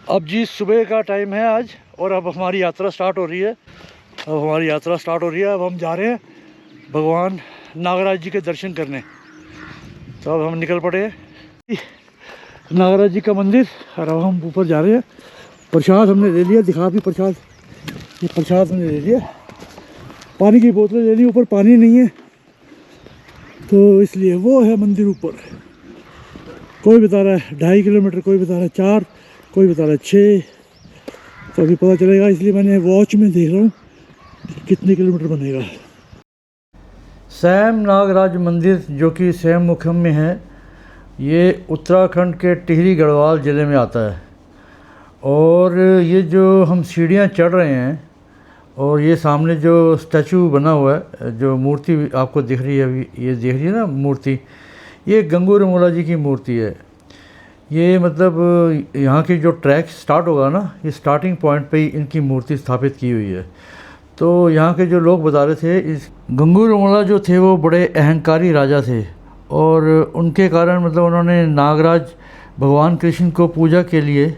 अब जी सुबह का टाइम है आज और अब हमारी यात्रा स्टार्ट हो रही है। अब हम जा रहे हैं भगवान नागराज जी के दर्शन करने। तो अब हम निकल पड़े हैं नागराज जी का मंदिर और अब हम ऊपर जा रहे हैं। प्रसाद हमने ले लिया, दिखा भी प्रसाद, ये प्रसाद हमने ले लिया। पानी की बोतलें ले ली, ऊपर पानी नहीं है तो इसलिए वो है मंदिर ऊपर। कोई बता रहा है 2.5 किलोमीटर, कोई बता रहा है 4, कोई बता रहा है 6। तो अभी पता चलेगा, इसलिए मैंने वॉच में देख रहा हूँ कितने किलोमीटर बनेगा। सैम नागराज मंदिर जो कि सैम मुखम में है, ये उत्तराखंड के टिहरी गढ़वाल ज़िले में आता है। और ये जो हम सीढ़ियाँ चढ़ रहे हैं और ये सामने जो स्टैचू बना हुआ है, जो मूर्ति आपको दिख रही है अभी, ये देख रही है ना मूर्ति, ये गंगू रमोला जी की मूर्ति है। ये मतलब यहाँ की जो ट्रैक स्टार्ट होगा ना, ये स्टार्टिंग पॉइंट पे ही इनकी मूर्ति स्थापित की हुई है। तो यहाँ के जो लोग बता रहे थे, इस गंगू रमोला जो थे वो बड़े अहंकारी राजा थे और उनके कारण मतलब उन्होंने नागराज भगवान कृष्ण को पूजा के लिए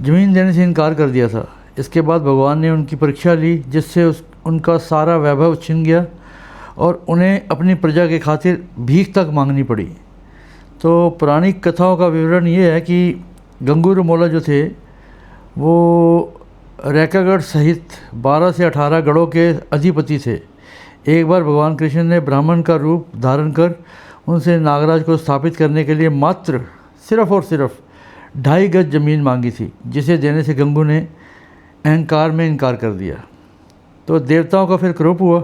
ज़मीन देने से इनकार कर दिया था। इसके बाद भगवान ने उनकी परीक्षा ली, जिससे उनका सारा वैभव छिन गया और उन्हें अपनी प्रजा के खातिर भीख तक मांगनी पड़ी। तो पौराणिक कथाओं का विवरण ये है कि गंगू रमोला जो थे वो रैकागढ़ सहित 12 से 18 गढ़ों के अधिपति थे। एक बार भगवान कृष्ण ने ब्राह्मण का रूप धारण कर उनसे नागराज को स्थापित करने के लिए मात्र सिर्फ और सिर्फ 2.5 गज ज़मीन मांगी थी, जिसे देने से गंगू ने अहंकार में इनकार कर दिया। तो देवताओं का फिर क्रोध हुआ।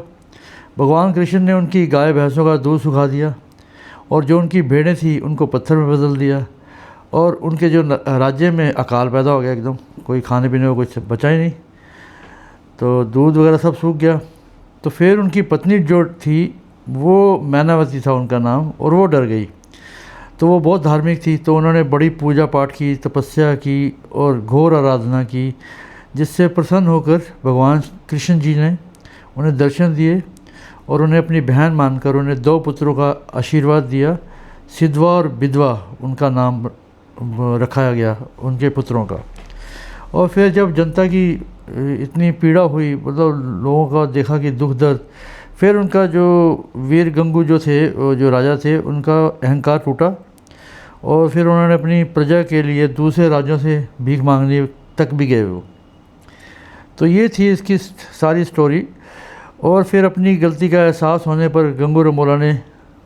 भगवान कृष्ण ने उनकी गाय भैंसों का दूध सुखा दिया और जो उनकी भेड़ें थी उनको पत्थर में बदल दिया और उनके जो राज्य में अकाल पैदा हो गया, एकदम कोई खाने पीने को कुछ बचा ही नहीं। तो दूध वगैरह सब सूख गया। तो फिर उनकी पत्नी जो थी वो मैनावती था उनका नाम, और वो डर गई। तो वो बहुत धार्मिक थी, तो उन्होंने बड़ी पूजा पाठ की, तपस्या की और घोर आराधना की, जिससे प्रसन्न होकर भगवान कृष्ण जी ने उन्हें दर्शन दिए और उन्हें अपनी बहन मानकर उन्हें 2 पुत्रों का आशीर्वाद दिया। सिद्धवा और विधवा उनका नाम रखा गया उनके पुत्रों का। और फिर जब जनता की इतनी पीड़ा हुई, मतलब लोगों का देखा कि दुख दर्द, फिर उनका जो वीर गंगू जो थे, जो राजा थे, उनका अहंकार टूटा और फिर उन्होंने अपनी प्रजा के लिए दूसरे राज्यों से भीख मांगने तक भी गए वो। तो ये थी इसकी सारी स्टोरी। और फिर अपनी गलती का एहसास होने पर गंगू रमोला ने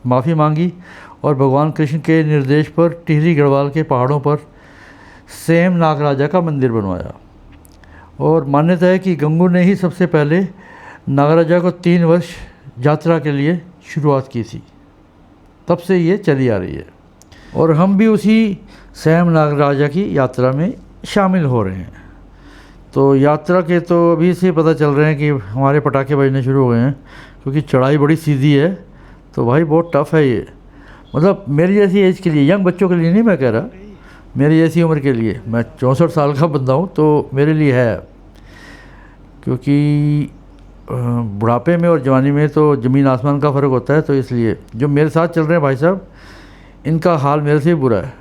माफ़ी मांगी और भगवान कृष्ण के निर्देश पर टिहरी गढ़वाल के पहाड़ों पर सैम नागराजा का मंदिर बनवाया। और मान्यता है कि गंगू ने ही सबसे पहले नागराजा को 3 वर्ष यात्रा के लिए शुरुआत की थी। तब से ये चली आ रही है और हम भी उसी सैम नागराजा की यात्रा में शामिल हो रहे हैं। तो यात्रा के तो अभी से पता चल रहे हैं कि हमारे पटाखे बजने शुरू हो गए हैं, क्योंकि चढ़ाई बड़ी सीधी है। तो भाई बहुत टफ़ है ये, मतलब मेरी जैसी एज के लिए, यंग बच्चों के लिए नहीं मैं कह रहा, मेरी जैसी उम्र के लिए। मैं 64 साल का बंदा हूँ, तो मेरे लिए है। क्योंकि बुढ़ापे में और जवानी में तो ज़मीन आसमान का फ़र्क होता है। तो इसलिए जो मेरे साथ चल रहे हैं भाई साहब, इनका हाल मेरे से भी बुरा है।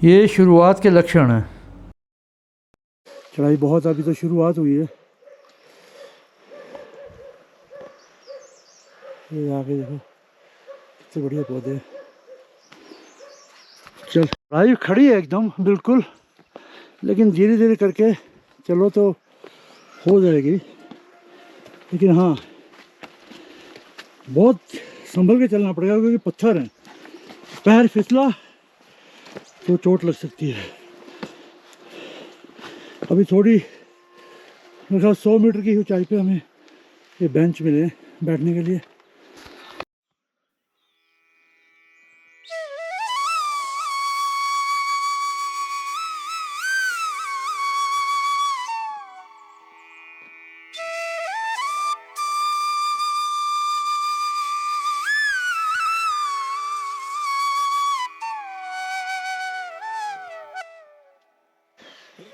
ये शुरुआत के लक्षण हैं। चढ़ाई बहुत, अभी तो शुरुआत हुई है। ये आगे देखो कितने बढ़िया पौधे हैं। चल चढ़ाई खड़ी है एकदम बिल्कुल, लेकिन धीरे धीरे करके चलो तो हो जाएगी। लेकिन हाँ, बहुत संभल के चलना पड़ेगा, क्योंकि पत्थर हैं, पैर फिसला तो चोट लग सकती है। अभी थोड़ी मेरे ख्याल 100 मीटर की ऊंचाई पे हमें ये बेंच मिले बैठने के लिए।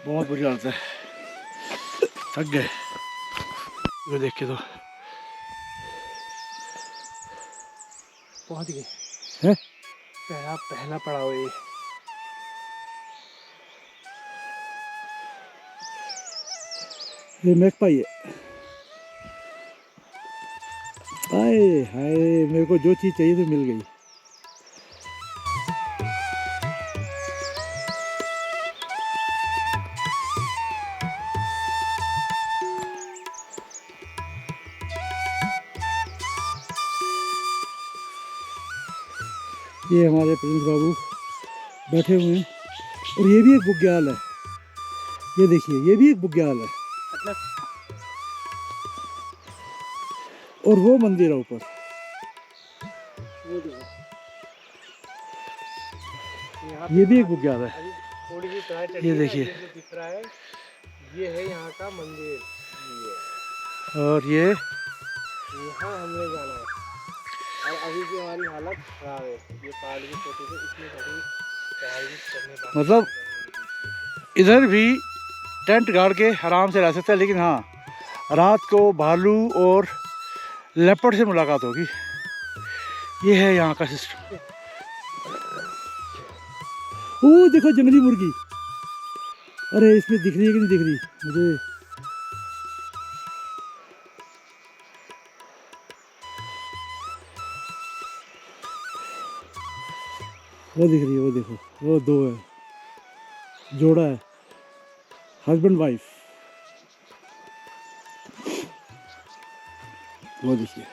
बहुत बुरी हालत है, थक गए ये देख के। तो पहुंच गए है पहला पहला पड़ाव ये। ये मैगपाई है। आए हाय, मेरे को जो चीज़ चाहिए तो मिल गई। ये हमारे प्रिंस बाबू बैठे हुए हैं और ये भी एक बुग्याल है। ये देखिए, ये भी एक बुग्याल है और वो मंदिर है ऊपर। ये भी एक बुग्याल है। थोड़ी सी चढ़ाई चढ़ी ये है, देखिए। जो दिख रहा है ये है यहाँ का मंदिर। और ये यहाँ हमने जाना है और अभी की हमारी हालत खराब है। ये पहाड़ की चोटी पे इसमें कभी चढ़ाई करने बाकी मतलब इधर भी टेंट गाड़ के आराम से रह सकते हैं, लेकिन हाँ, रात को भालू और लेपर्ड से मुलाकात होगी। ये है यहाँ का सिस्टम। ओ देखो जंगली मुर्गी। अरे इसमें दिख रही है कि नहीं दिख रही मुझे? वो दिख रही है, वो देखो, वो दो है, जोड़ा है, हस्बैंड वाइफ। वो देखिए,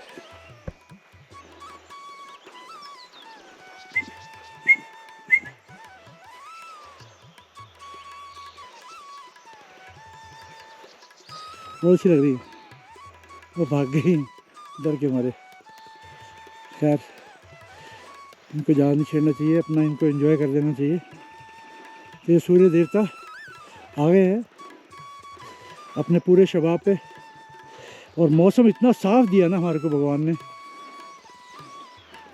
बहुत अच्छी लग रही है। वो भाग गई डर के मारे। खैर, इनको ज़्यादा नहीं छेड़ना चाहिए, अपना इनको एंजॉय कर देना चाहिए। ये सूर्य देवता आ गए हैं अपने पूरे शबाब पे और मौसम इतना साफ दिया ना हमारे को भगवान ने,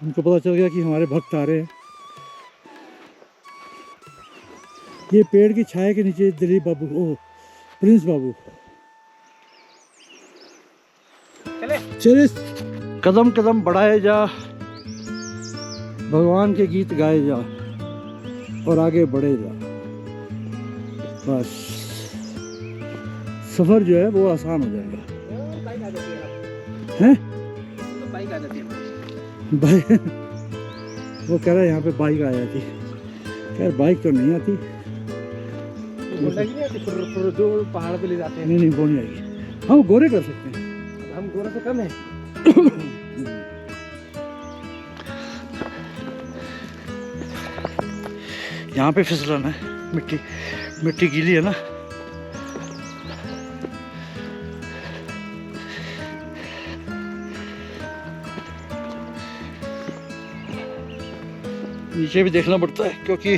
उनको पता चल गया कि हमारे भक्त आ रहे हैं। ये पेड़ की छाया के नीचे दिलीप बाबू, ओ प्रिंस बाबू, चले कदम कदम बढ़ाए जा, भगवान के गीत गाए जा और आगे बढ़े जा। बस सफ़र जो है वो आसान हो जाएगा। हैं? बाइक आ जाती है। बाइक, वो कह रहा है यहाँ पे बाइक आ जाती। खैर बाइक तो नहीं आती। जो पहाड़ पे ले जाते हैं। नहीं नहीं, वो नहीं आएगी। हम गोरे कर सकते हैं, हम गोरा से कम है। यहाँ पे फिसलन है, मिट्टी मिट्टी गीली है ना। नीचे भी देखना पड़ता है क्योंकि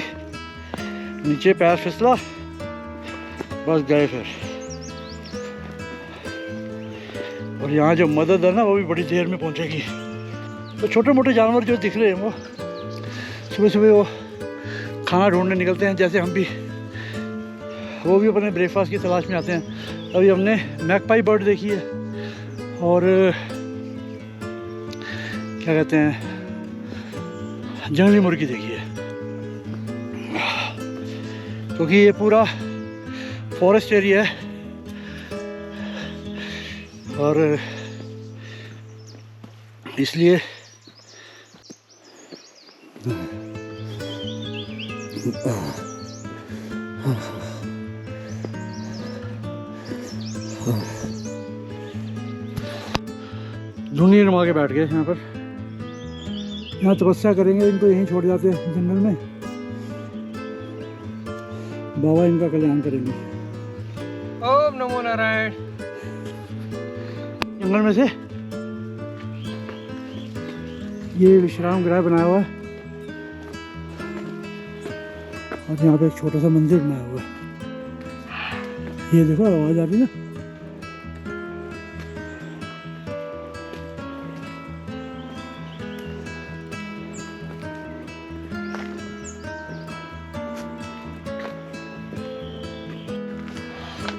नीचे पैर फिसला, बस गए फिर। और यहाँ जो मदद है ना वो भी बड़ी देर में पहुँचेगी। तो छोटे मोटे जानवर जो दिख रहे हैं वो सुबह सुबह वो खाना ढूंढने निकलते हैं, जैसे हम भी, वो भी अपने ब्रेकफास्ट की तलाश में आते हैं। अभी हमने मैगपाई बर्ड देखी है और क्या कहते हैं, जंगली मुर्गी देखी है। क्योंकि ये पूरा फॉरेस्ट एरिया है और इसलिए धुनी रमा के बैठ गए यहाँ पर। यहाँ तपस्या करेंगे, इनको यहीं छोड़ जाते हैं जंगल में, बाबा इनका कल्याण करेंगे। ओम नमो नारायण। जंगल में से ये विश्राम गृह बनाया हुआ है और यहाँ पे एक छोटा सा मंदिर बनाया हुआ है। ये देखो आवाज आ रही है ना।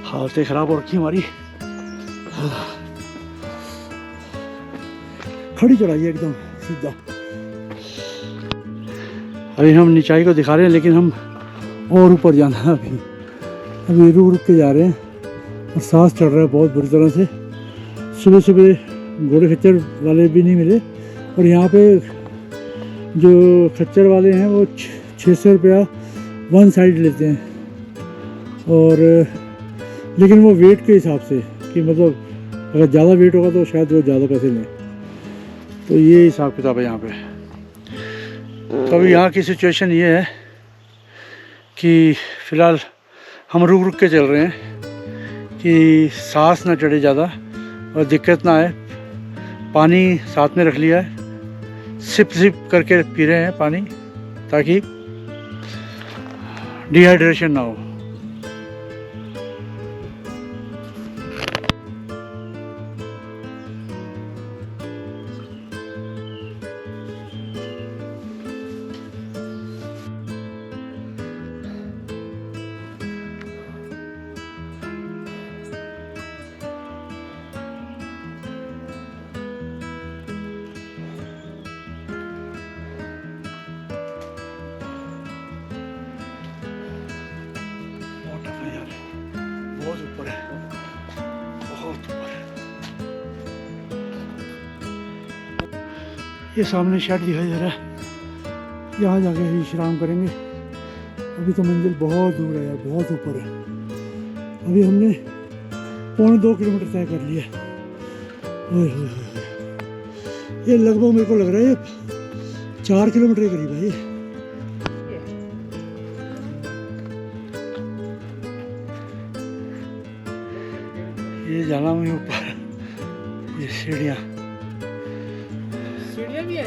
हालतें खराब हो रखी हमारी। खड़ी चढ़ाई है एकदम सीधा। अभी हम निचाई को दिखा रहे हैं, लेकिन हम और ऊपर जाना है। अभी रुक रुक के जा रहे हैं और सांस चढ़ रहा है बहुत बुरी तरह से। सुबह सुबह घोड़े खच्चर वाले भी नहीं मिले, और यहाँ पे जो खच्चर वाले हैं वो 600 रुपया वन साइड लेते हैं, और लेकिन वो वेट के हिसाब से कि मतलब अगर ज़्यादा वेट होगा तो शायद वो ज़्यादा पैसे लें। तो ये हिसाब किताब है यहाँ पे। तो अभी यहाँ की सिचुएशन ये है कि फ़िलहाल हम रुक रुक के चल रहे हैं कि सांस ना चढ़े ज़्यादा और दिक्कत ना आए। पानी साथ में रख लिया है, सिप सिप करके पी रहे हैं पानी ताकि डिहाइड्रेशन ना हो। बहुत ऊपर है, बहुत ऊपर है। ये सामने शेड दिखाई दे रहा है, यहाँ जाके विश्राम करेंगे। अभी तो मंजिल बहुत दूर है यार, बहुत ऊपर है। अभी हमने 1.25 किलोमीटर तय कर लिया। ओए होए होए, ये लगभग मेरे को लग रहा है ये 4 किलोमीटर के करीब है ये। ये जाना मैं ऊपर, ये सीढ़ियाँ भी है।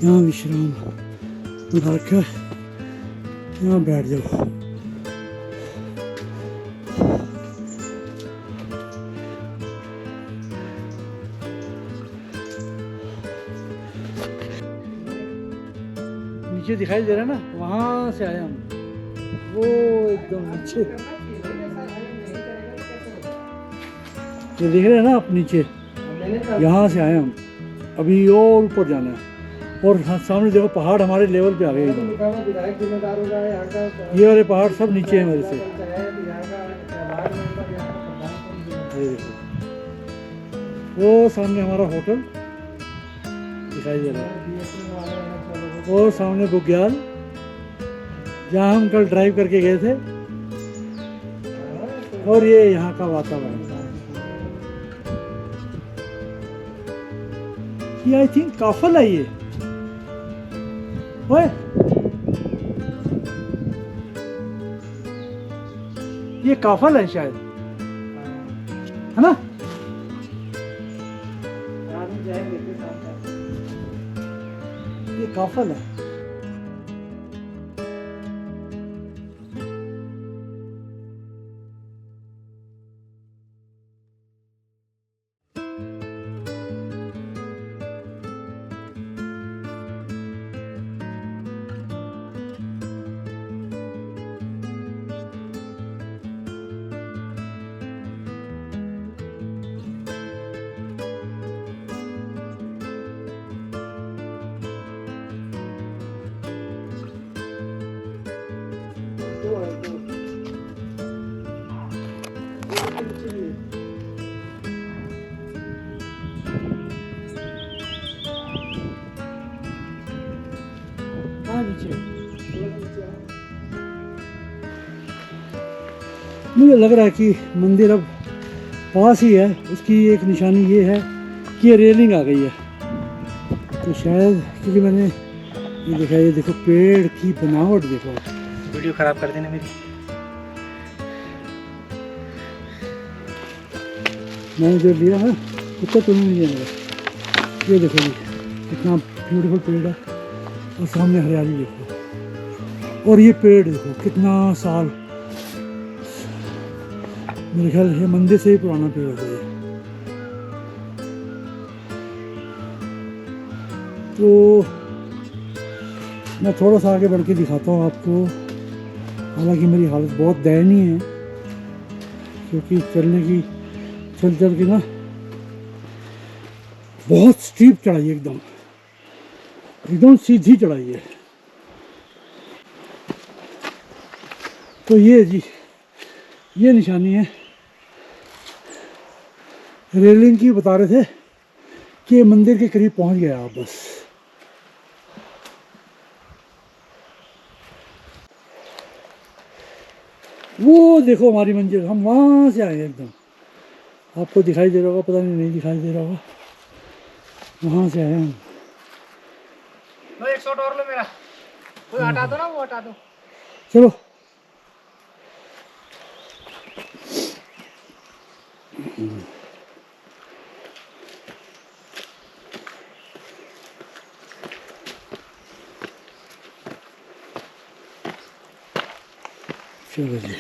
यहाँ विश्राम बना रखा है, यहाँ बैठ जाओ। नीचे दिखाई दे रहा है ना, वहाँ से आए हम, वो एकदम नीचे ये दिख रहे हैं ना आप नीचे, यहाँ से आए हम। अभी और ऊपर जाना है, और सामने देखो पहाड़ हमारे लेवल पे आ गए एकदम। ये वाले पहाड़ सब नीचे हैं मेरे से। ये देखो वो सामने हमारा होटल दिखाई दे रहा है, और सामने बुग्याल जहाँ हम कल ड्राइव करके गए थे, और ये यहाँ का वातावरण। ये आई थिंक काफल है ये। ओए ये काफल है शायद, है ना? ये काफल है। मुझे लग रहा है कि मंदिर अब पास ही है। उसकी एक निशानी ये है कि ये रेलिंग आ गई है, तो शायद, क्योंकि मैंने ये देखा, ये देखो पेड़ की बनावट देखो। वीडियो खराब कर देना मेरी। मैंने जो लिया है कुत्ता तुम्हें नहीं लिया मेरा। ये देखो जी कितना ब्यूटीफुल पेड़ है, और सामने हरियाली देखो, और ये पेड़ देखो कितना साल, मेरे ख्याल ये मंदिर से ही पुराना पेड़ होता है। तो मैं थोड़ा सा आगे बढ़ के दिखाता हूँ आपको। हालांकि मेरी हालत बहुत दयनीय है, क्योंकि चल के ना बहुत स्टीप चढ़ाई है, एकदम सीधी चढ़ाई है। तो ये जी, ये निशानी है रेलिंग की। बता रहे थे कि मंदिर के करीब पहुंच गया आप बस। वो देखो हमारी मंजिल, हम वहां से आए एकदम। आपको दिखाई दे रहा होगा, पता नहीं दिखाई दे रहा होगा, वहां से आए हम। लो एक शॉट और लो मेरा, कोई हटा दो ना, वो हटा दो। चलो चलो जी।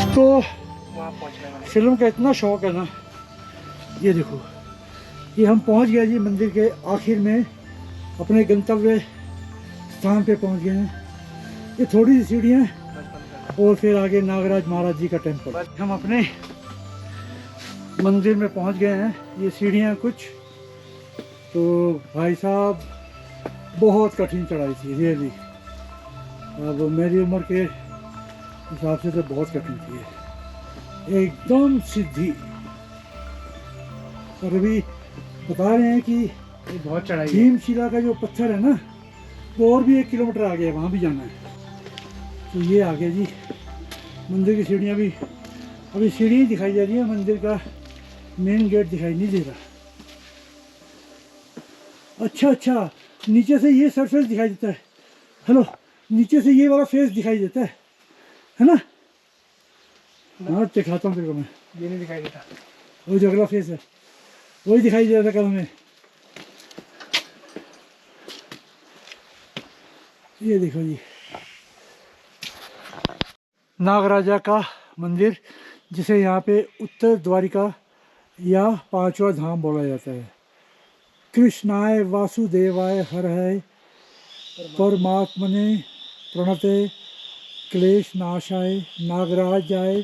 इसको वहाँ पहुँचने में फिल्म का इतना शौक है ना, ये देखो, ये हम पहुंच गए जी मंदिर के आखिर में, अपने गंतव्य स्थान पे पहुंच गए हैं। ये थोड़ी सी सीढ़ियाँ और फिर आगे नागराज महाराज जी का टेम्पल। हम अपने मंदिर में पहुंच गए हैं। ये सीढ़ियाँ कुछ तो भाई साहब बहुत कठिन चढ़ाई थी रियली। अब मेरी उम्र के हिसाब से तो बहुत कठिन थी, एकदम सीधी। और अभी बता रहे हैं कि ये बहुत चढ़ाई है। भीमशिला का जो पत्थर है ना, वो और भी 1 किलोमीटर आगे है, वहाँ भी जाना है। तो ये आगे जी मंदिर की सीढ़ियाँ भी, अभी सीढ़ी दिखाई दे रही है, मंदिर का मेन गेट दिखाई नहीं दे रहा। अच्छा, नीचे से ये सरफेस दिखाई देता है। हेलो, नीचे से ये वाला फेस दिखाई देता है ना? हाँ दिखाता हूँ तेरे को मैं। ये नहीं दिखाई देता, वो जो अगला फेस है वही दिखाई दे रहा था कल हमें। ये देखो जी, नागराजा का मंदिर, जिसे यहाँ पे उत्तर द्वारिका या 5वां धाम बोला जाता है। कृष्णाय वासुदेवाय हरहय परमात्मने प्रणते क्लेश नाशाय नागराजाय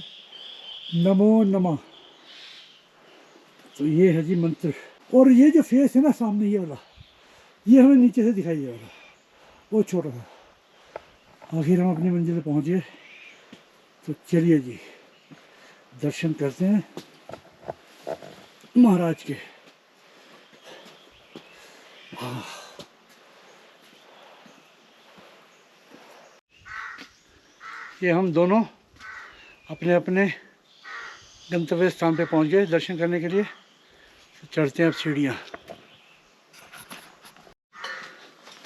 नमो नमः। तो ये है जी मंत्र। और ये जो फेस है ना सामने, ये वाला, ये हमें नीचे से दिखाई दे रहा, वो छोटा था। आखिर हम अपनी मंजिल पे पहुंच गए। तो चलिए जी दर्शन करते हैं महाराज के। ये हम दोनों अपने अपने गंतव्य स्थान पे पहुंच गए दर्शन करने के लिए। तो चढ़ते हैं अब सीढ़ियाँ।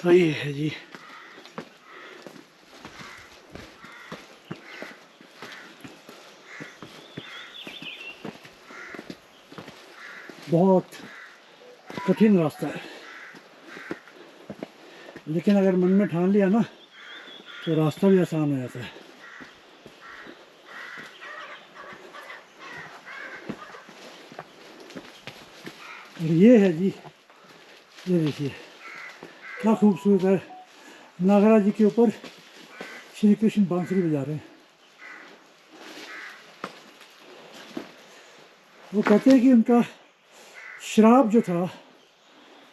तो ये है जी बहुत कठिन रास्ता है, लेकिन अगर मन में ठान लिया ना तो रास्ता भी आसान हो जाता है। और ये है जी, ये देखिए क्या खूबसूरत है। नागराज जी के ऊपर श्री कृष्ण बांसुरी बजा रहे हैं। वो कहते हैं कि उनका श्राप जो था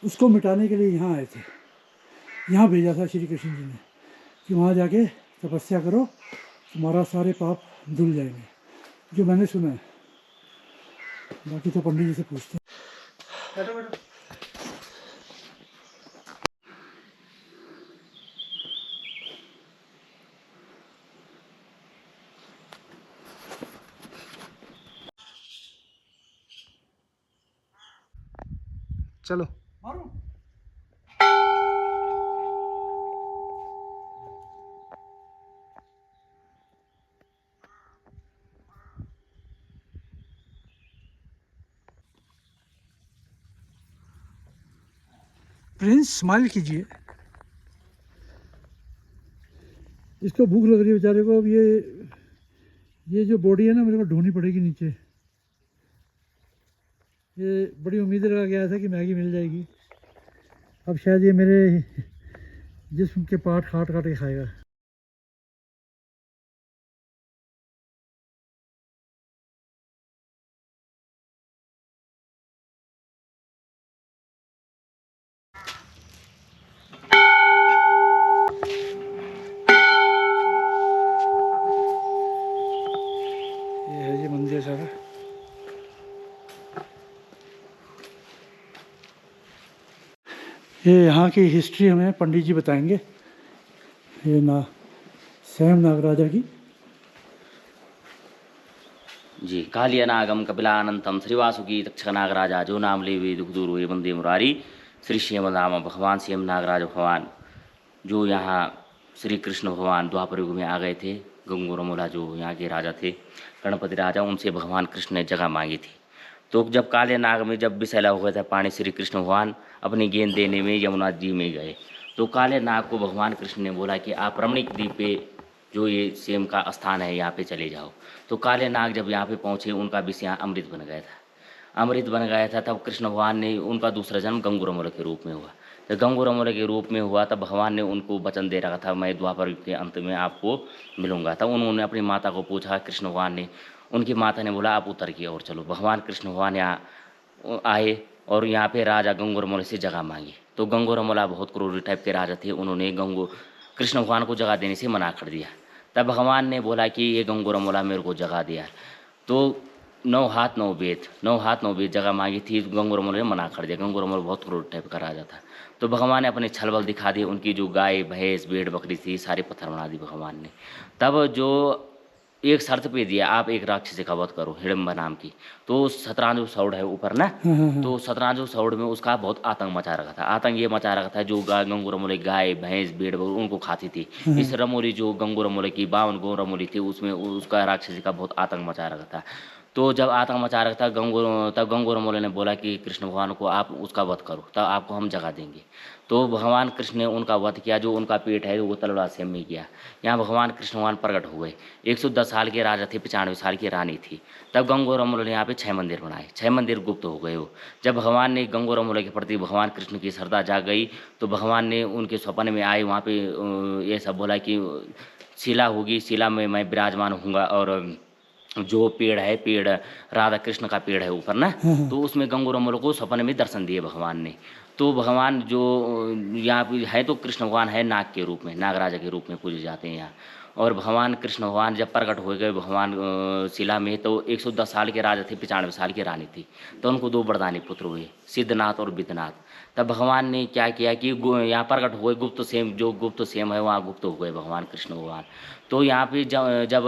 उसको मिटाने के लिए यहाँ आए थे। यहाँ भेजा था श्री कृष्ण जी ने कि वहाँ जाके तपस्या करो, तुम्हारा सारे पाप धुल जाएंगे, जो मैंने सुना है। बाकी तो पंडित जी से पूछते हैं। बैठो बैठो। चलो मारो। प्रिंस स्माइल कीजिए। इसको भूख लग रही है बेचारे को। अब ये जो बॉडी है ना, मेरे को ढूंढनी पड़ेगी नीचे। ये बड़ी उम्मीद लगा गया था कि मैगी मिल जाएगी। अब शायद ये मेरे जिस्म के पार्ट काट काट के खाएगा। ये है ये मंदिर सारा। ये यहाँ की हिस्ट्री हमें पंडित जी बताएंगे। ये स्वयं नागराजा की। जी कालियनागम कपिलानंतम श्रीवासुकी तक्षक नागराजा जो नाम ले वे दुख दूर हुए बंदे मुरारी श्री श्याम धाम भगवान श्याम नागराज भगवान, जो यहाँ श्री कृष्ण भगवान द्वापर युग में आ गए थे। गंगोरमोला जो यहाँ के राजा थे, गणपति राजा, उनसे भगवान कृष्ण ने जगह मांगी थी। तो जब काले नाग में जब विषैला हो गया था पानी, श्री कृष्ण भगवान अपनी गेंद देने में यमुना जी में गए। तो काले नाग को भगवान कृष्ण ने बोला कि आप रमणीक द्वीप पे जो ये सेम का स्थान है यहाँ पे चले जाओ। तो काले नाग जब यहाँ पे पहुँचे, उनका विष यहाँ अमृत बन गया था। अमृत बन गया था तब कृष्ण भगवान ने, उनका दूसरा जन्म गंगोरमोला के रूप में हुआ। तो गंगोरमोला के रूप में हुआ तब भगवान ने उनको वचन दे रखा था, मैं द्वापर के अंत में आपको मिलूंगा। तब उन्होंने अपनी माता को पूछा, कृष्ण भगवान ने, उनकी माता ने बोला आप उत्तर की ओर चलो। भगवान कृष्ण भगवान यहाँ आए और यहाँ पे राजा गंगोरमोला से जगह मांगी। तो गंगोरमोला बहुत क्रूरी टाइप के राजा थे, उन्होंने कृष्ण भगवान को जगह देने से मना कर दिया। तब भगवान ने बोला कि ये गंगोरमोला मेरे को जगह दिया। तो 9 हाथ 9 वेद जगह मांगी थी, गंगोरमोला ने मना कर दिया। गंगोरमोला बहुत क्रूर टाइप का राजा था। तो भगवान ने अपने छल बल दिखा दिए, उनकी जो गाय भैंस भेड़ बकरी थी सारे पत्थर बना दी भगवान ने। तब जो एक शर्त पे दिया, आप एक राक्षसी का वध करो, हिडम्बा नाम की। तो 17 जो सौड़ है ऊपर ना, तो 17 जो सौड़ में उसका बहुत आतंक मचा रखा था। आतंक ये मचा रखा था, जो गंगोरमोले गाय भैंस भेड़ बकरी उनको खाती थी। इस रमोली जो गंगोरमोले की 52 गौ रमोली थी, उसमें उसका राक्षसी का बहुत आतंक मचा रखा था। तो जब आतंक मचा रखा था तब गंगोरमोले ने बोला कि कृष्ण भगवान को आप उसका वध करो, तब आपको हम जगह देंगे। तो भगवान कृष्ण ने उनका वध किया। जो उनका पेट है वो तलवार से में किया। यहाँ भगवान कृष्ण भगवान प्रकट हुए। 110 साल के राजा थे, 95 साल की रानी थी। तब गंगोरमोले ने यहाँ पे 6 मंदिर बनाए। 6 मंदिर गुप्त हो गए वो। जब भगवान ने गंगोरमोले के प्रति भगवान कृष्ण की श्रद्धा जाग गई, तो भगवान ने उनके स्वप्न में आए, वहाँ पे ये सब बोला कि शिला होगी, शिला में मैं विराजमान हूँगा। और जो पेड़ है, पेड़ राधा कृष्ण का पेड़ है ऊपर ना, तो उसमें गंगोरमोले को सपने में दर्शन दिए भगवान ने। तो भगवान जो यहाँ पे है, तो कृष्ण भगवान है नाग के रूप में, नागराजा के रूप में पूजे जाते हैं यहाँ। और भगवान कृष्ण भगवान जब प्रकट हो गए भगवान शिला में, तो 110 साल के राजा थे, 95 साल की रानी थी। तो उनको 2 वरदानी पुत्र हुए, सिद्धनाथ और विद्यनाथ। तब भगवान ने क्या किया कि यहाँ प्रकट हुए गुप्त सेम, जो गुप्त सेम है वहाँ गुप्त हो गए भगवान कृष्ण भगवान। तो यहाँ पे जब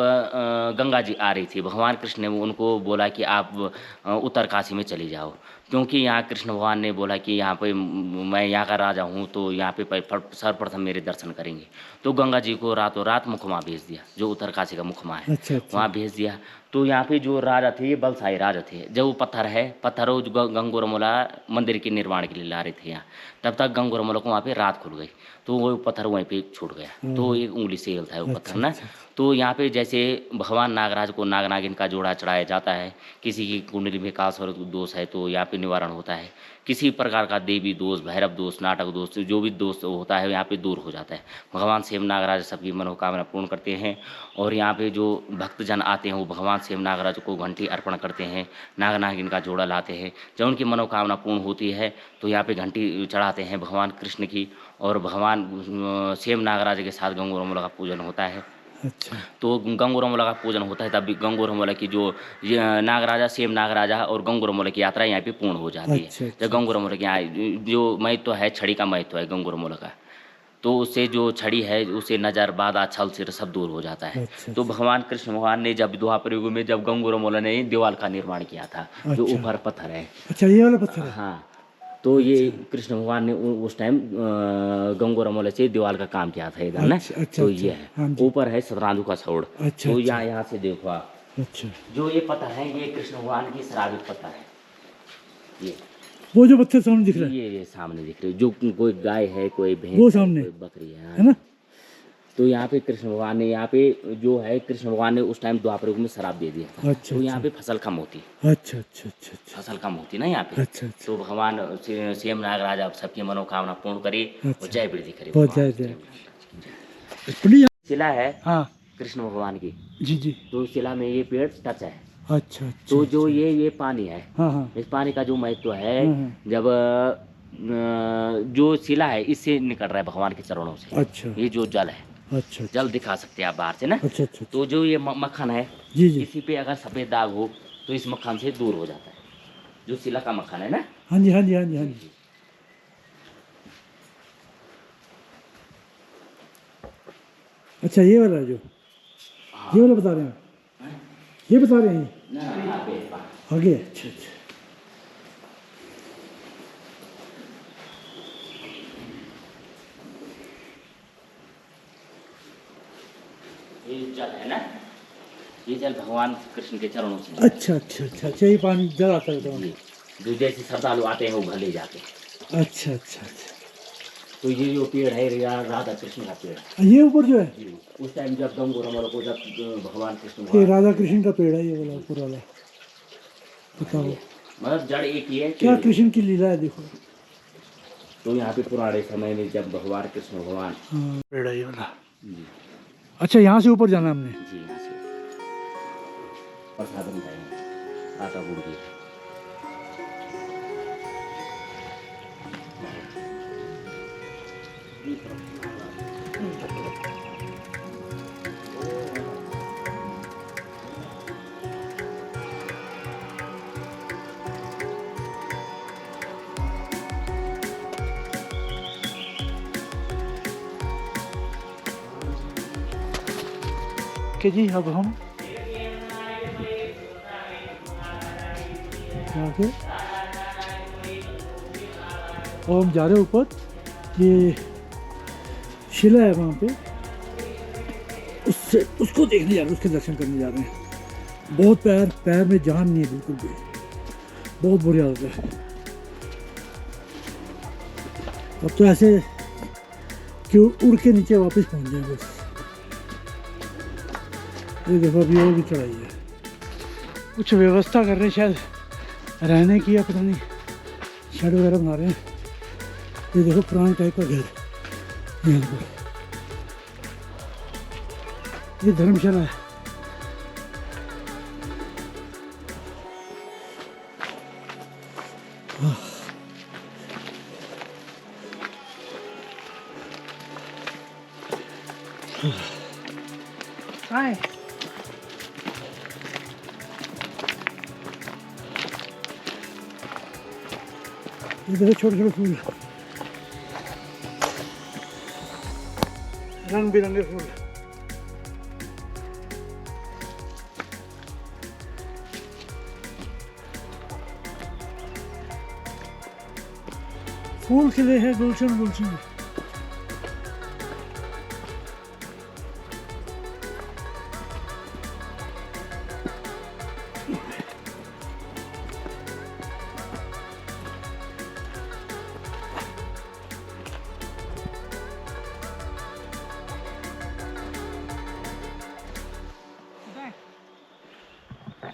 गंगा जी आ रही थी, भगवान कृष्ण ने उनको बोला कि आप उत्तर काशी में चले जाओ, क्योंकि यहाँ कृष्ण भगवान ने बोला कि यहाँ पे मैं यहाँ का राजा हूँ, तो यहाँ पे सर्वप्रथम मेरे दर्शन करेंगे। तो गंगा जी को रातों रात मुखमा भेज दिया, जो उत्तर काशी का मुखमा है। अच्छा। वहाँ भेज दिया। तो यहाँ पे जो राजा थे, ये बलशाही राजा थे। जब वो पत्थर है, पत्थरों गंगोरमोला मंदिर के निर्माण के लिए ला रहे थे यहाँ, तब तक गंगोरमोला को वहाँ पे रात खुल गई, तो वो पत्थर वहीं पे छूट गया। तो एक उंगली से हिलता है वो पत्थर ना। तो यहाँ पे जैसे भगवान नागराज को नाग नागिन का जोड़ा चढ़ाया जाता है, किसी की कुंडली में कास और दोष है तो यहाँ पे निवारण होता है। किसी प्रकार का देवी दोष, भैरव दोष, नाटक दोष, जो भी दोष होता है यहाँ पे दूर हो जाता है। भगवान सेम नागराज सबकी मनोकामना पूर्ण करते हैं। और यहाँ पे जो भक्तजन आते हैं वो भगवान सेम नागराज को घंटी अर्पण करते हैं, नाग नागिन का जोड़ा लाते हैं। जब उनकी मनोकामना पूर्ण होती है तो यहाँ पे घंटी चढ़ाते हैं भगवान कृष्ण की, और भगवान सेम नागराज के साथ गंगोरमोला का पूजन होता है। अच्छा तो गंगोरमोला का पूजन होता है, तब भी गंगोरमोला की जो नागराजा, सेम नागराजा और गंगोरमोला की यात्रा यहाँ पे पूर्ण हो जाती है। अच्छा, जब गंगोरमोला के यहाँ जो महत्व है, छड़ी का महत्व है गंगोरमोला का, तो उससे जो छड़ी है उससे नजर, बाधा, छल सिर सब दूर हो जाता है। अच्छा, तो भगवान कृष्ण भगवान ने जब द्वापर युग में जब गंगोरमोला ने दीवार का निर्माण किया था, जो अच्छा। ऊपर पत्थर है, अच्छा, ये वाला पत्थर है। हाँ, तो ये कृष्ण भगवान ने उस टाइम गंगोरमोला से दीवार का काम किया था इधर ना। अच्छा, अच्छा, तो अच्छा, ये हाँ है जी। ऊपर है सतरांधु का छोड़। अच्छा, तो अच्छा। यहाँ से देखो आप, अच्छा, जो ये पत्थर है ये कृष्ण भगवान की शराबित पत्थर है। ये वो जो पत्थर सामने दिख रहा है, ये सामने दिख रही है, जो कोई गाय है, कोई भैंस वो है, सामने कोई बकरी है ना। तो यहाँ पे कृष्ण भगवान ने, यहाँ पे जो है कृष्ण भगवान ने उस टाइम द्वापर युग में शराब दे दिया था। अच्छा, तो यहाँ अच्छा। पे फसल कम होती, अच्छा अच्छा अच्छा अच्छा फसल कम होती ना यहाँ पे। अच्छा अच्छा। तो भगवान सेम नागराज आप सबकी मनोकामना पूर्ण करे और अच्छा। जय वृद्धि करे। बहुत भगवान जय की जय। पुलिया। शिला है हाँ कृष्ण भगवान की, जी जी। तो शिला में ये पेड़ टच है। अच्छा अच्छा। तो जो ये पानी है, हाँ हाँ इस पानी का जो महत्व है, हाँ। जब जो शिला है इससे निकल रहा है भगवान के चरणों से। अच्छा ये जो जल है, अच्छा जल दिखा सकते हैं आप बाहर से ना। अच्छा अच्छा। तो जो ये मक्खन है, जी जी। इसी पे अगर सफ़ेद दाग हो तो इस मक्खन से दूर हो जाता है, जो शिला का मक्खन है ना। हाँ जी हाँ जी हाँ जी हाँ जी। अच्छा, ये वाला जो ये वाला बता रहे हैं, ये बता रहे हैं आगे। अच्छा अच्छा। ये जल है ना, ये जल भगवान कृष्ण के चरणों से। अच्छा अच्छा अच्छा अच्छा, ये पानी जल आता है तो। जी, जो जैसे श्रद्धालु आते हैं वो भर ले जाते हैं। अच्छा अच्छा अच्छा। तो ये जो पेड़ है राधा कृष्ण का पेड़ है। ये ऊपर जो है, जी, उस टाइम जब गंगोरमोला को जब भगवान कृष्ण ये भगवान, राधा कृष्ण का पेड़ है, ये वाला ऊपर वाला। बताओ मतलब जड़ एक ही है क्या कि- कृष्ण की लीला है, देखो। तो यहाँ पे पुराने समय में जब भगवान कृष्ण भगवान, हाँ, पेड़ है ये वाला। जी अच्छा, यहाँ से ऊपर जाना हमने। जी, यहाँ से प्रसाद मिलाएंगे आटा गुड़ की। कि जी अब हम यहाँ से और हम जा रहे हैं ऊपर। ये शिला है वहाँ पे, उससे उसको देखने जा रहे हैं, उसके दर्शन करने जा रहे हैं। बहुत पैर में जान नहीं है बिल्कुल भी, बहुत बुरी हालत है। अब तो ऐसे कि उड़ के नीचे वापस पहुँच जाए बस। ये देखो अभी और भी चढ़ाई है, कुछ व्यवस्था कर रहे हैं शायद रहने की, या पता नहीं शेड वगैरह बना रहे हैं। ये देखो पुराने टाइप का घर यहाँ पर, ये धर्मशाला है। हाय, ये देखो छोटे छोटे फूल, रंग बिरंगे फूल। फूल खिले हैं गुलशन गुलशन।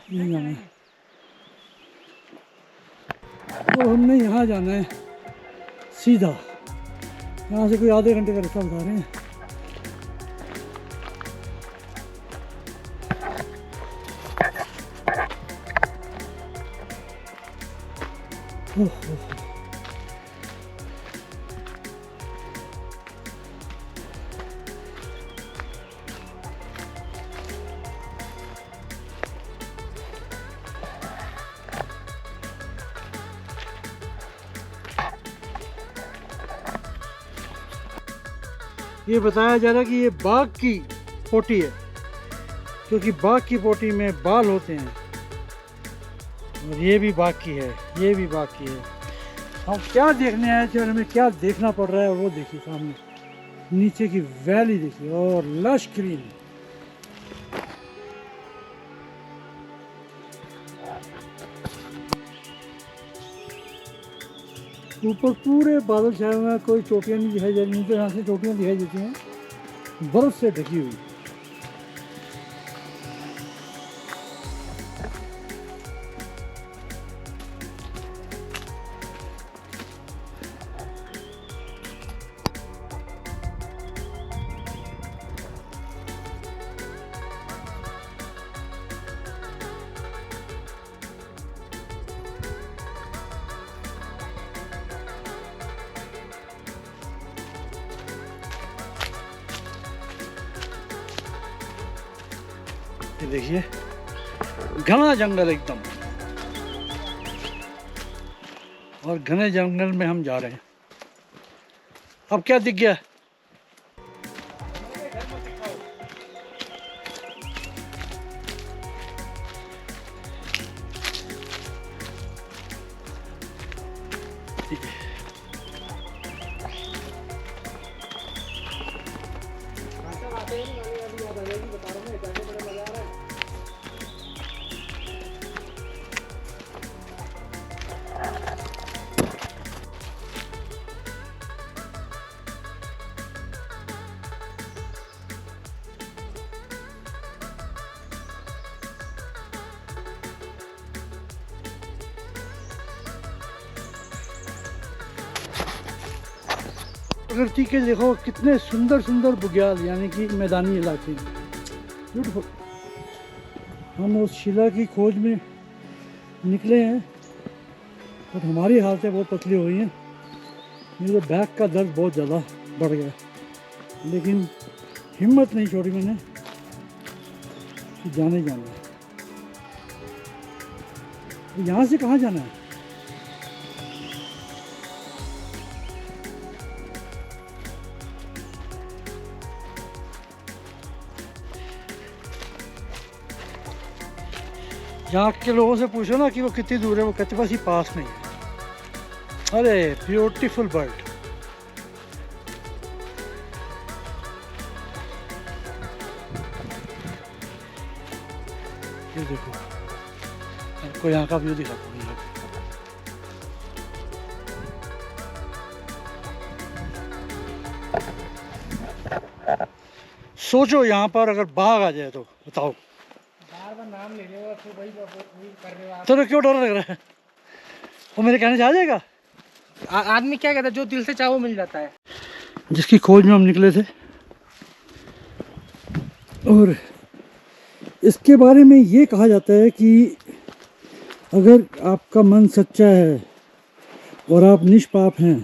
ये जाना है। तो हमने यहाँ जाना है सीधा, यहाँ से कोई आधे घंटे का रास्ता बता रहे हैं। ओह, ये बताया जा रहा है कि ये बाघ की पोटी है, क्योंकि बाघ की पोटी में बाल होते हैं। और ये भी बाघ की है, ये भी बाघ की है। हम क्या देखने आए थे और हमें क्या देखना पड़ रहा है, वो देखिए सामने नीचे की वैली देखिए और लश ग्रीन। ऊपर पूरे बादल छाए हुए हैं, कोई चोटियाँ नहीं दिखाई दे रही, नीचे यहाँ से चोटियाँ दिखाई देती हैं बर्फ से ढकी हुई। ये देखिए घना जंगल एकदम, और घने जंगल में हम जा रहे हैं। अब क्या दिख गया? ठीक है, प्रकृति के देखो कितने सुंदर सुंदर बुग्याल, यानी कि मैदानी इलाके ब्यूटीफुल। हम उस शिला की खोज में निकले हैं, और हमारी हालतें बहुत पतली हो गई हैं। मेरे बैक का दर्द बहुत ज़्यादा बढ़ गया, लेकिन हिम्मत नहीं छोड़ी मैंने कि जाना है। यहाँ से कहाँ जाना है? यहाँ के लोगों से पूछो ना कि वो कितनी दूर है, वो कहते बस ही पास में है। अरे ब्यूटीफुल बर्ड। ये देखो, आपको यहाँ का व्यू दिखाता हूँ। सोचो यहाँ पर अगर बाघ आ जाए तो बताओ। बार नाम ले रहे हो, फिर वही कर रहे हो आप। तो क्यों डर लग रहा है? वो मेरे कहने से आ जाएगा? आदमी क्या कहता है, जो दिल से चाहो मिल जाता है। जिसकी खोज में हम निकले थे, और इसके बारे में ये कहा जाता है कि अगर आपका मन सच्चा है और आप निष्पाप हैं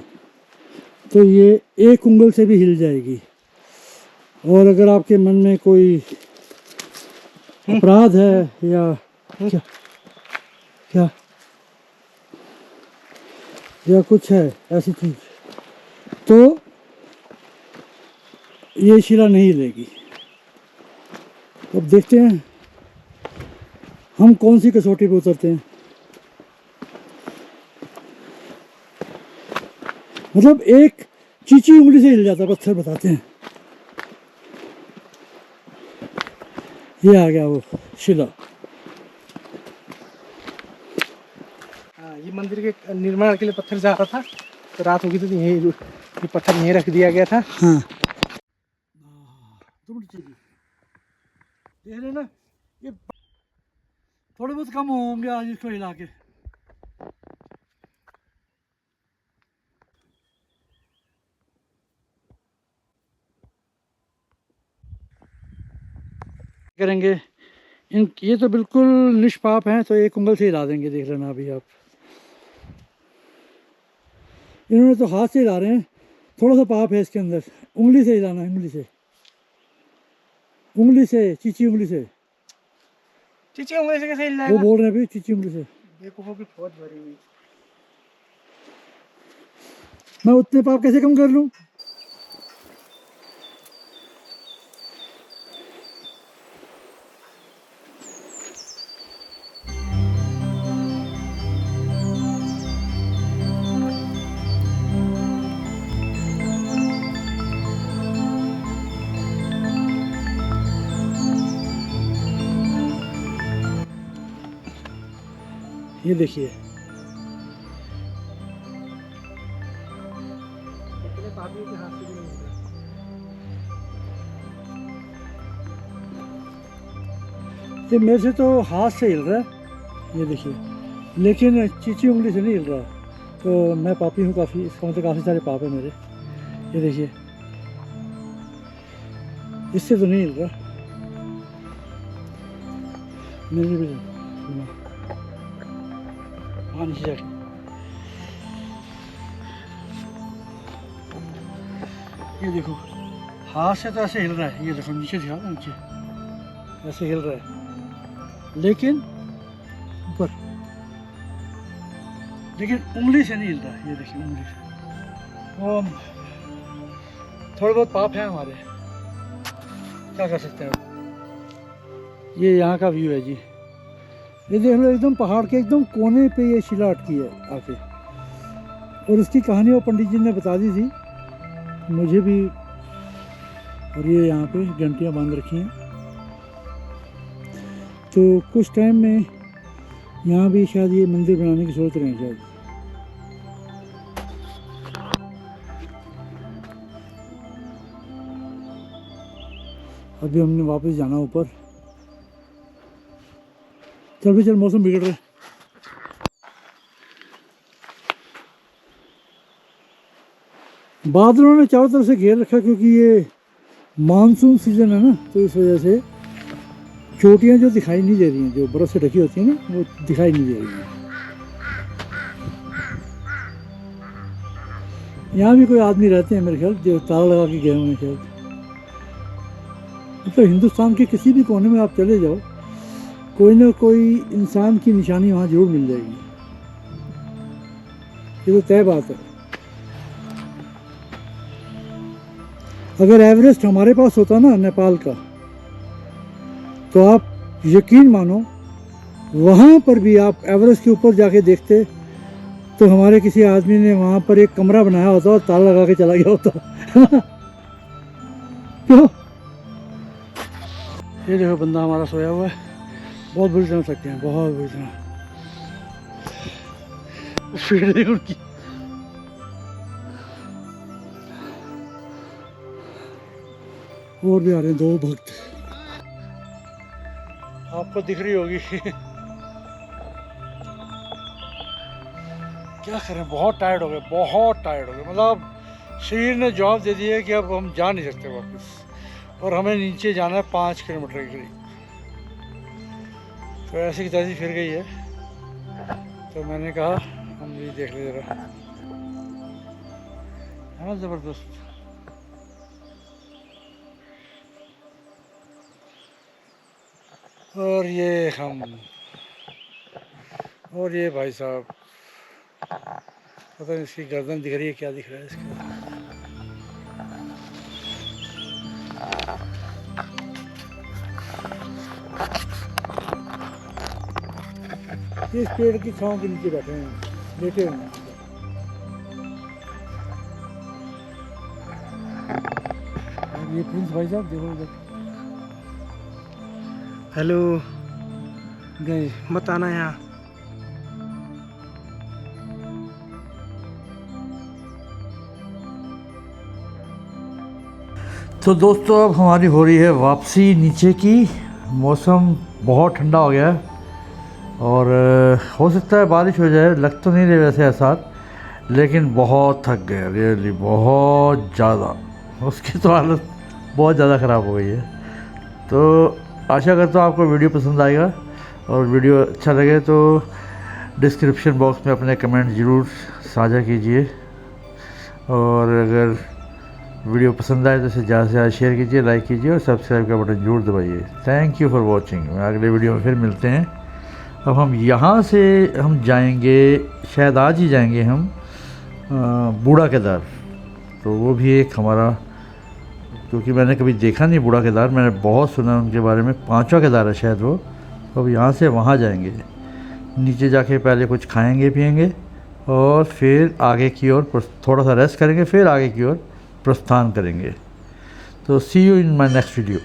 तो ये एक उंगल से भी हिल जाएगी, और अगर आपके मन में कोई अपराध है या क्या क्या या कुछ है ऐसी चीज, तो ये शिला नहीं हिलेगी। अब देखते हैं हम कौन सी कसौटी पे उतरते हैं। मतलब एक चीची उंगली से हिल जाता पत्थर, बताते हैं। ये आ गया वो शिला। ये मंदिर के निर्माण के लिए पत्थर जा रहा था, तो रात हो गई थी, ये पत्थर यहीं रख दिया गया था। हाँ, देख रहे ना, ये थोड़े बहुत कम होंगे आज इसको हिला के। करेंगे इन, ये तो बिल्कुल निष्पाप हैं, तो एक उंगल से हिला देंगे, देख लेना अभी आप। इन्होंने तो हाथ से हिला रहे हैं, थोड़ा सा पाप है इसके अंदर, उंगली से हिलाना है, उंगली से, उंगली से, चीची उंगली से। चीची उंगली से कैसे हिल वो जाएगा? बोल रहे हैं अभी चीची उंगली से। बेवकूफों की फौज भरी हुई। मैं उतने पाप कैसे कम कर लूं? ये देखिए, इतने पापियों के हाथ से भी नहीं होगा। ये मेरे से तो हाथ से हिल रहा है, ये देखिए, लेकिन चीची उंगली से नहीं हिल रहा। तो मैं पापी हूँ काफ़ी, इसका मतलब काफ़ी सारे पाप है मेरे। ये देखिए, इससे तो नहीं हिल रहा मेरे भी। हाँ नीचे जाके, ये देखो, हाथ से तो ऐसे हिल रहा है, ये देखो नीचे दिखा दो, नीचे ऐसे हिल रहा है, लेकिन ऊपर, लेकिन उंगली से नहीं हिल रहा है। ये देखिए उंगली से, वो थोड़े बहुत पाप हैं हमारे, क्या कर सकते हैं। ये यहाँ का व्यू है जी, ये देख लो, एकदम पहाड़ के एकदम कोने पे ये शिला अटकी है आके, और उसकी कहानी वो पंडित जी ने बता दी थी मुझे भी। और ये यहाँ पे घंटियाँ बांध रखी हैं, तो कुछ टाइम में यहाँ भी शायद ये मंदिर बनाने की सोच रहे हैं शायद। अभी हमने वापस जाना ऊपर। चल भी चल, मौसम बिगड़ रहा है। बादलों ने चारों तरफ से घेर रखा, क्योंकि ये मानसून सीजन है ना, तो इस वजह से चोटियाँ जो दिखाई नहीं दे रही हैं, जो बर्फ से ढकी होती है ना, वो दिखाई नहीं दे रही हैं। यहाँ भी कोई आदमी रहते हैं मेरे ख्याल, जो ताला लगा के गए हुए हैं शायद। मतलब हिंदुस्तान के किसी भी कोने में आप चले जाओ, कोई ना कोई इंसान की निशानी वहाँ जरूर मिल जाएगी, ये तो तय बात है। अगर एवरेस्ट हमारे पास होता ना नेपाल का, तो आप यकीन मानो वहाँ पर भी आप एवरेस्ट के ऊपर जाके देखते तो हमारे किसी आदमी ने वहाँ पर एक कमरा बनाया होता और ताला लगा के चला गया होता। क्यों? ये देखो बंदा हमारा सोया हुआ है, बहुत बुरी तरह सकते हैं, बहुत बुरी तरह। फीड देखो उनकी। और भी आ रहे हैं दो भक्त, आपको दिख रही होगी। क्या करें, बहुत टायर्ड हो गए, बहुत टायर्ड हो गए। मतलब शरीर ने जवाब दे दिया कि अब हम जा नहीं सकते वापस, और हमें नीचे जाना है 5 किलोमीटर के करीब। तो ऐसी की तैसी फिर गई है, तो मैंने कहा हम भी देख ले जरा, है ना ज़बरदस्त। और ये हम, और ये भाई साहब, पता नहीं इसकी गर्दन दिख रही है, क्या दिख रहा है इसका। इस पेड़ की छांव के नीचे बैठे हैं, लेटे हुए हैं। और ये प्रिंस भाई साहब देखो उधर हेलो गए। मत आना यहाँ। तो दोस्तों अब हमारी हो रही है वापसी नीचे की। मौसम बहुत ठंडा हो गया है और हो सकता है बारिश हो जाए, लग तो नहीं रहे वैसे ऐसा, लेकिन बहुत थक गए रियली, बहुत ज़्यादा। उसकी तो हालत बहुत ज़्यादा ख़राब हो गई है। तो आशा करता हूँ आपको वीडियो पसंद आएगा, और वीडियो अच्छा लगे तो डिस्क्रिप्शन बॉक्स में अपने कमेंट ज़रूर साझा कीजिए, और अगर वीडियो पसंद आए तो इसे ज़्यादा से ज़्यादा शेयर कीजिए, लाइक कीजिए और सब्सक्राइब का बटन जरूर दबाइए। Thank you for watching. अगले वीडियो में फिर मिलते हैं। अब हम यहाँ से हम जाएंगे, शायद आज ही जाएंगे हम बूढ़ा केदार। तो वो भी एक हमारा, क्योंकि मैंने कभी देखा नहीं बूढ़ा केदार, मैंने बहुत सुना उनके बारे में, 5वां केदार है शायद वो। तो अब यहाँ से वहाँ जाएंगे, नीचे जाके पहले कुछ खाएंगे पिएंगे और फिर आगे की ओर थोड़ा सा रेस्ट करेंगे, फिर आगे की ओर प्रस्थान करेंगे। तो see you in my next video.